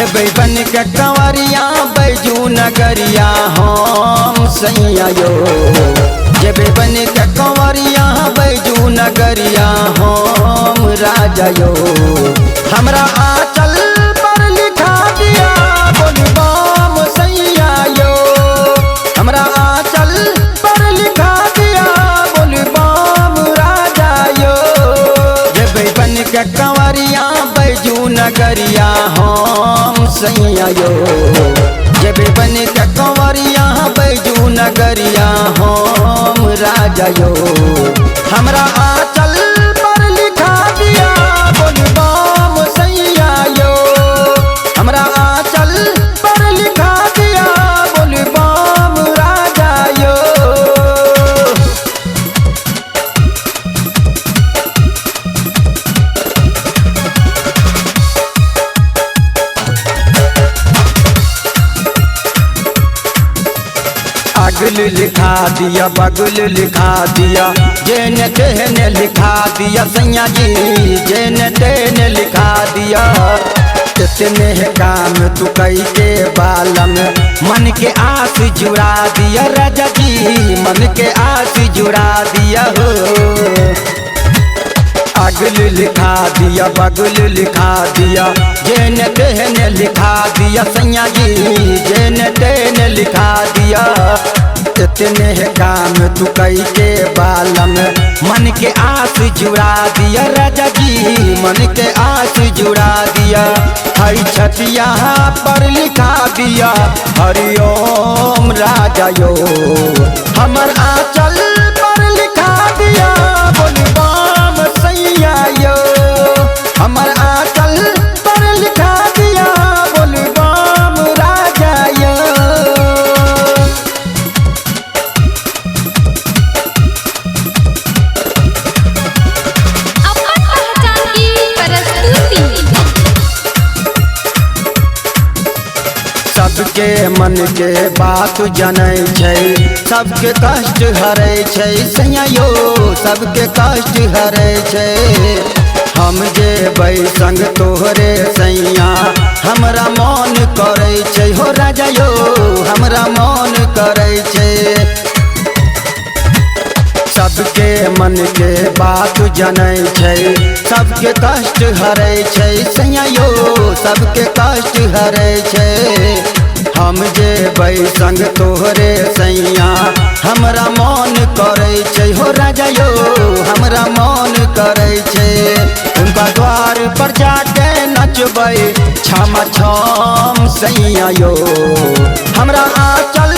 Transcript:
जेबै बन के कंवरिया बैजू नगरिया हम सैया यो। जेबै बन के कंवरिया बैजू नगरिया हम राजा यो। हमरा आंचल पर लिखा दिया बोलबम सैया यो। हमरा आंचल पर लिखा दिया बोलबम राजा यो। जेबै बन के कंवरिया बैजू नगरिया हम सैया यो। जेबै बन के कंवरिया बैजू नगरिया हम राजा यो। हमरा आंचल पर लिखा दिया बोलबम सैया यो। हमरा आंचल पर लिखा दिया बोलबम राजा यो। अगल लिखा दिया बगल लिखा दिया जेन तेन लिखा दिया सैया जी जेन तेन लिखा दिया। इतने काम तू कई के बालम मन के आस जुड़ा दिया राजा जी मन के आस जुड़ा दिया हो। अगल लिखा दिया बगल लिखा दिया जेन तेन लिखा दिया सैया जी जेन तेन लिखा दिया। इतने काम तू कई के बालम मन के आस जुड़ा दिया राजा जी मन के आस जुड़ा दिया। हई छतिया पर लिखा दिया हरिओम राजा यो। हमर आंचल पर लिखा दिया बोलबम सैया यो। हमर आंचल पर लिखा दिया बोलबम राजा यो। अपन पहचान की प्रस्तुति सबके मन के बात जनै छै सबके कष्ट हरै छै सैया यो। सबके कष्ट हरै छै हम जेबै संग तोहरे सैया हमरा मन करै छै हो राजा यो। हमरा मन करै छै सबके मन के बात जनै छै सबके कष्ट हरै छै सैया यो। सबके कष्ट हरै छै हम जेबै संग तोहरे सैया हमरा मन करै छै हो राजा यो। हमरा मन करै छै उनका द्वार पर जाके नचबै छम छम सैया यो। हमरा आंचल